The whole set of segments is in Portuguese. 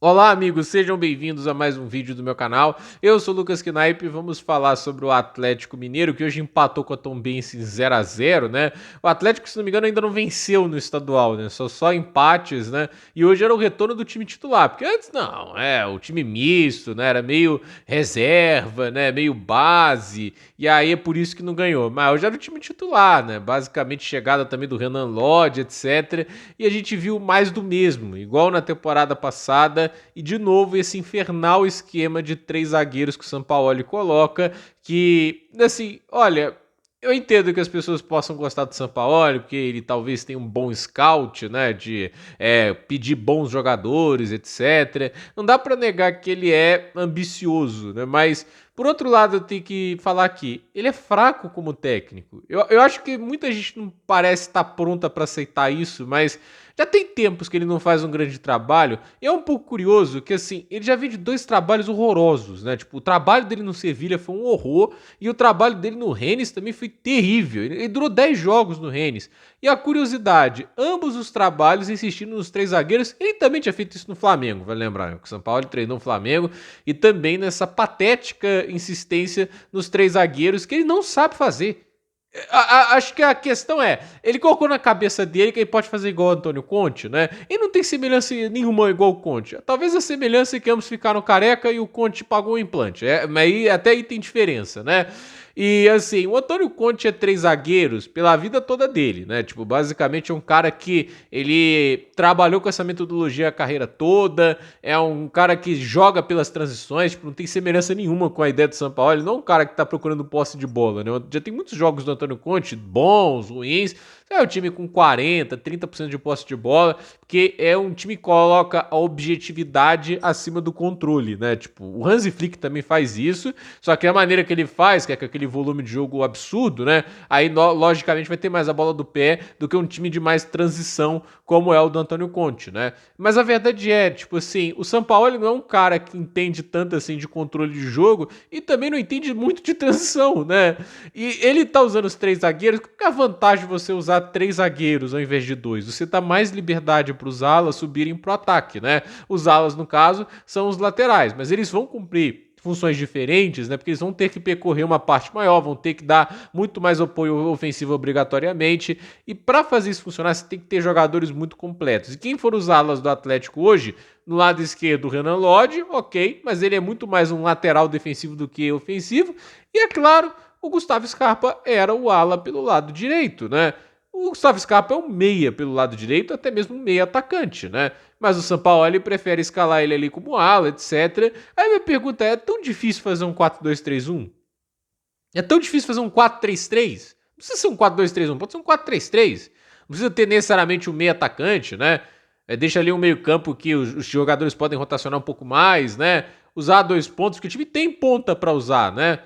Olá, amigos, sejam bem-vindos a mais um vídeo do meu canal. Eu sou o Lucas Knaip e vamos falar sobre o Atlético Mineiro, que hoje empatou com a Tombense em 0 a 0, né? O Atlético, se não me engano, ainda não venceu no estadual, né? Só empates, né? E hoje era o retorno do time titular, porque antes não, o time misto, né? Era meio reserva, né? Meio base, e aí é por isso que não ganhou. Mas hoje era o time titular, né? Basicamente chegada também do Renan Lodge, etc. E a gente viu mais do mesmo, igual na temporada passada. E de novo esse infernal esquema de três zagueiros que o Sampaoli coloca, que, assim, olha, eu entendo que as pessoas possam gostar do Sampaoli, porque ele talvez tenha um bom scout, né, de pedir bons jogadores, etc. Não dá para negar que ele é ambicioso, né, mas por outro lado eu tenho que falar aqui, ele é fraco como técnico. Eu acho que muita gente não parece estar pronta para aceitar isso, mas já tem tempos que ele não faz um grande trabalho. E é um pouco curioso que, assim, ele já vem de dois trabalhos horrorosos, né? Tipo, o trabalho dele no Sevilha foi um horror e o trabalho dele no Rennes também foi terrível. Ele durou 10 jogos no Rennes. E a curiosidade, ambos os trabalhos insistindo nos três zagueiros. Ele também tinha feito isso no Flamengo, vai lembrar, né? Que o São Paulo treinou o Flamengo e também nessa patética insistência nos três zagueiros que ele não sabe fazer. Acho que a questão é, ele colocou na cabeça dele que ele pode fazer igual o Antônio Conte, né? E não tem semelhança nenhuma igual o Conte. Talvez a semelhança é que ambos ficaram careca e o Conte pagou o implante. Mas até aí tem diferença, né? E assim, o Antônio Conte é três zagueiros pela vida toda dele, né? Tipo, basicamente é um cara que ele trabalhou com essa metodologia a carreira toda, é um cara que joga pelas transições, tipo, não tem semelhança nenhuma com a ideia do Sampaoli, ele não é um cara que tá procurando posse de bola, né? Já tem muitos jogos do Antônio Conte, bons, ruins, é um time com 40, 30% de posse de bola, porque é um time que coloca a objetividade acima do controle, né? Tipo, o Hansi Flick também faz isso, só que a maneira que ele faz, que é com aquele volume de jogo absurdo, né? Aí, logicamente, vai ter mais a bola do pé do que um time de mais transição, como é o do Antônio Conte, né? Mas a verdade é, tipo assim, o Sampaoli não é um cara que entende tanto assim de controle de jogo e também não entende muito de transição, né? E ele tá usando os três zagueiros, qual que é a vantagem de você usar três zagueiros ao invés de dois? Você dá mais liberdade para os alas subirem pro ataque, né? Os alas, no caso, são os laterais, mas eles vão cumprir funções diferentes, né? Porque eles vão ter que percorrer uma parte maior, vão ter que dar muito mais apoio ofensivo obrigatoriamente. E para fazer isso funcionar, você tem que ter jogadores muito completos. E quem for os alas do Atlético hoje, no lado esquerdo, o Renan Lodge, ok, mas ele é muito mais um lateral defensivo do que ofensivo. E é claro, o Gustavo Scarpa era o ala pelo lado direito, né? O Gustavo Scarpa é um meia pelo lado direito, até mesmo um meia atacante, né? Mas o Sampaoli prefere escalar ele ali como ala, etc. Aí minha pergunta é tão difícil fazer um 4-2-3-1? É tão difícil fazer um 4-3-3? Não precisa ser um 4-2-3-1, pode ser um 4-3-3. Não precisa ter necessariamente um meia atacante, né? Deixa ali um meio campo que os jogadores podem rotacionar um pouco mais, né? Usar dois pontos, porque o time tem ponta para usar, né?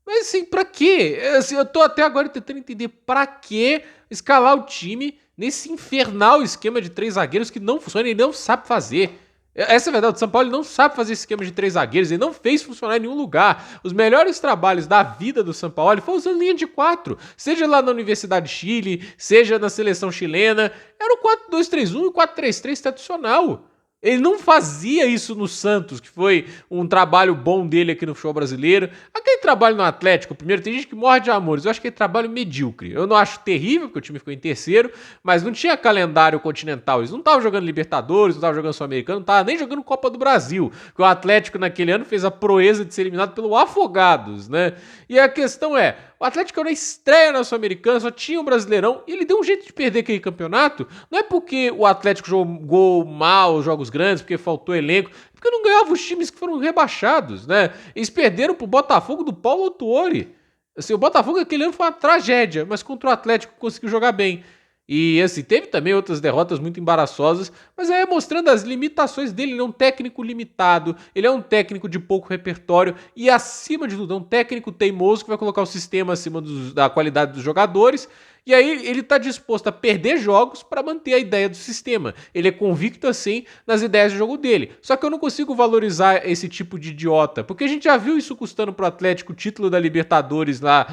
Mas assim, pra quê? Assim, eu tô até agora tentando entender pra que escalar o time nesse infernal esquema de três zagueiros que não funciona e não sabe fazer. Essa é a verdade, o São Paulo não sabe fazer esse esquema de três zagueiros, ele não fez funcionar em nenhum lugar. Os melhores trabalhos da vida do São Paulo foi usando linha de quatro, seja lá na Universidade de Chile, seja na seleção chilena, era o 4-2-3-1 e o 4-3-3 tradicional. Ele não fazia isso no Santos, que foi um trabalho bom dele aqui no futebol brasileiro. Aquele trabalho no Atlético, primeiro, tem gente que morre de amores. Eu acho que é trabalho medíocre. Eu não acho terrível, porque o time ficou em terceiro, mas não tinha calendário continental. Eles não estavam jogando Libertadores, não estavam jogando Sul-Americano, não estavam nem jogando Copa do Brasil. Porque o Atlético naquele ano fez a proeza de ser eliminado pelo Afogados, né? E a questão é, o Atlético era estreia na Sul-Americana, só tinha um Brasileirão, e ele deu um jeito de perder aquele campeonato. Não é porque o Atlético jogou mal os jogos grandes, porque faltou elenco, porque não ganhava os times que foram rebaixados, né? Eles perderam pro Botafogo do Paulo Autuori. Assim, o Botafogo aquele ano foi uma tragédia, mas contra o Atlético conseguiu jogar bem. E assim, teve também outras derrotas muito embaraçosas, mas aí é mostrando as limitações dele. Ele é um técnico limitado, ele é um técnico de pouco repertório e, acima de tudo, é um técnico teimoso que vai colocar o sistema acima da qualidade dos jogadores. E aí ele tá disposto a perder jogos para manter a ideia do sistema. Ele é convicto assim nas ideias de jogo dele. Só que eu não consigo valorizar esse tipo de idiota, porque a gente já viu isso custando pro Atlético o título da Libertadores lá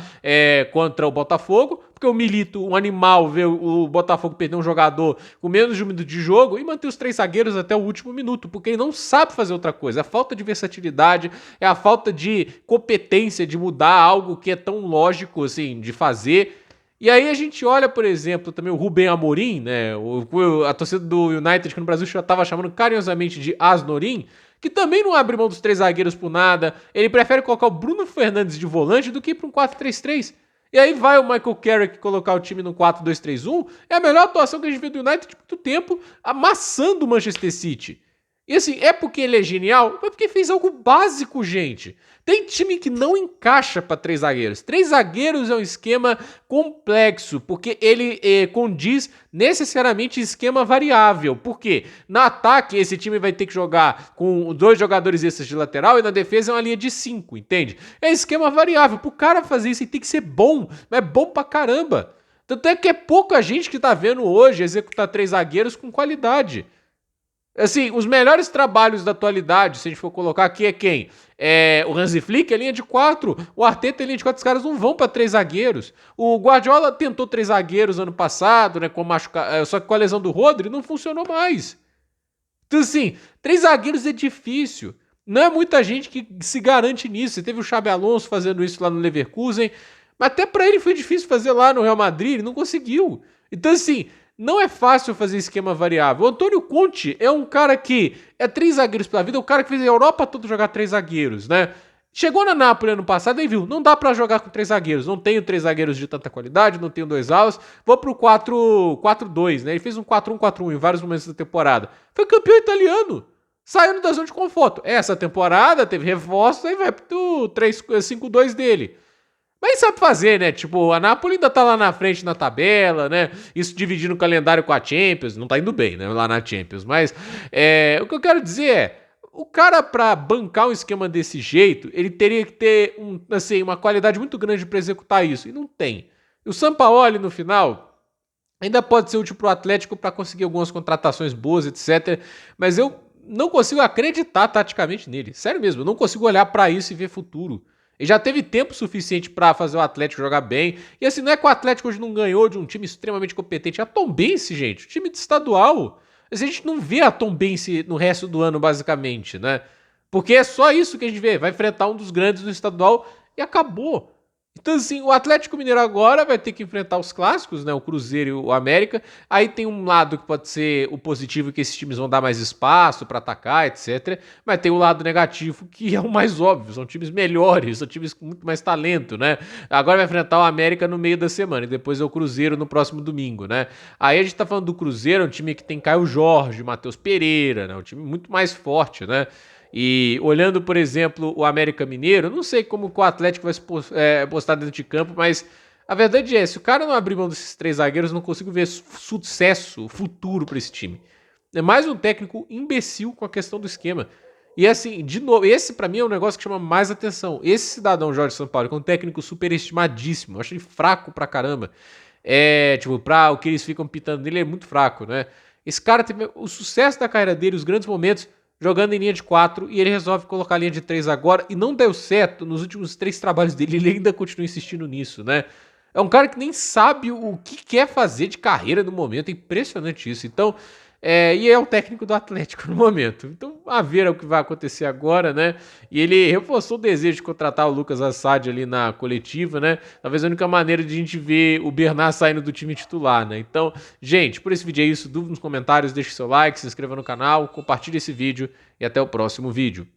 contra o Botafogo, porque o Milito, um animal, vê o Botafogo perder um jogador com menos de um minuto de jogo e manter os 3 zagueiros até o último minuto, porque ele não sabe fazer outra coisa. É a falta de versatilidade, é a falta de competência de mudar algo que é tão lógico assim de fazer. E aí a gente olha, por exemplo, também o Rubem Amorim, né? A torcida do United, que no Brasil já estava chamando carinhosamente de Asnorim, que também não abre mão dos 3 zagueiros por nada. Ele prefere colocar o Bruno Fernandes de volante do que ir para um 4-3-3. E aí vai o Michael Carrick colocar o time no 4-2-3-1. É a melhor atuação que a gente vê do United de muito tempo, amassando o Manchester City. E assim, é porque ele é genial? É porque fez algo básico, gente. Tem time que não encaixa para 3 zagueiros. 3 zagueiros é um esquema complexo, porque ele condiz necessariamente esquema variável. Por quê? No ataque, esse time vai ter que jogar com 2 jogadores extras de lateral e na defesa é uma linha de 5, entende? É esquema variável. Pro cara fazer isso, ele tem que ser bom. Mas é bom pra caramba. Tanto é que é pouca gente que tá vendo hoje executar 3 zagueiros com qualidade. Assim, os melhores trabalhos da atualidade, se a gente for colocar aqui, é quem? O Hansi Flick é linha de 4, o Arteta é linha de 4, os caras não vão para 3 zagueiros. O Guardiola tentou 3 zagueiros ano passado, né, só que com a lesão do Rodri não funcionou mais. Então assim, 3 zagueiros é difícil. Não é muita gente que se garante nisso. Você teve o Xabi Alonso fazendo isso lá no Leverkusen, mas até para ele foi difícil fazer lá no Real Madrid, ele não conseguiu. Então assim, não é fácil fazer esquema variável. O Antônio Conte é um cara que é 3 zagueiros pela vida, é o cara que fez a Europa toda jogar 3 zagueiros, né? Chegou na Napoli ano passado e viu, não dá pra jogar com 3 zagueiros, não tenho 3 zagueiros de tanta qualidade, não tenho 2 alas, vou pro 4-4-2, né? Ele fez um 4-1-4-1 em vários momentos da temporada. Foi campeão italiano, saindo da zona de conforto. Essa temporada teve reforço, aí vai pro 3-5-2 dele. Mas sabe fazer, né? Tipo, a Napoli ainda tá lá na frente na tabela, né? Isso dividindo o calendário com a Champions. Não tá indo bem, né? Lá na Champions. Mas o que eu quero dizer é, o cara pra bancar um esquema desse jeito, ele teria que ter uma qualidade muito grande pra executar isso. E não tem. E o Sampaoli, no final, ainda pode ser útil pro Atlético pra conseguir algumas contratações boas, etc. Mas eu não consigo acreditar taticamente nele. Sério mesmo, eu não consigo olhar pra isso e ver futuro. Ele já teve tempo suficiente para fazer o Atlético jogar bem. E assim, não é que o Atlético hoje não ganhou de um time extremamente competente. É a Tombense, gente, o time de estadual. A gente não vê a Tombense no resto do ano, basicamente, né? Porque é só isso que a gente vê. Vai enfrentar um dos grandes do estadual e acabou. Então, assim, o Atlético Mineiro agora vai ter que enfrentar os clássicos, né? O Cruzeiro e o América. Aí tem um lado que pode ser o positivo, que esses times vão dar mais espaço para atacar, etc. Mas tem o lado negativo, que é o mais óbvio. São times melhores, são times com muito mais talento, né? Agora vai enfrentar o América no meio da semana e depois é o Cruzeiro no próximo domingo, né? Aí a gente tá falando do Cruzeiro, um time que tem Caio Jorge, Matheus Pereira, né? Um time muito mais forte, né? E olhando, por exemplo, o América Mineiro, não sei como o Atlético vai se postar dentro de campo, mas a verdade é, se o cara não abrir mão desses 3 zagueiros, eu não consigo ver sucesso, futuro para esse time. É mais um técnico imbecil com a questão do esquema. E assim, de novo, esse para mim é um negócio que chama mais atenção. Esse cidadão Jorge Sampaoli, que é um técnico superestimadíssimo, eu acho ele fraco pra caramba. Pra o que eles ficam pitando nele, é muito fraco, né? Esse cara teve o sucesso da carreira dele, os grandes momentos, jogando em linha de 4, e ele resolve colocar a linha de 3 agora, e não deu certo nos últimos 3 trabalhos dele, ele ainda continua insistindo nisso, né? É um cara que nem sabe o que quer fazer de carreira no momento, é impressionante isso. Então, e é o técnico do Atlético no momento. Então, a ver o que vai acontecer agora, né? E ele reforçou o desejo de contratar o Lucas Assad ali na coletiva, né? Talvez a única maneira de a gente ver o Bernard saindo do time titular, né? Então, gente, por esse vídeo é isso. Dúvida nos comentários, deixe seu like, se inscreva no canal, compartilhe esse vídeo e até o próximo vídeo.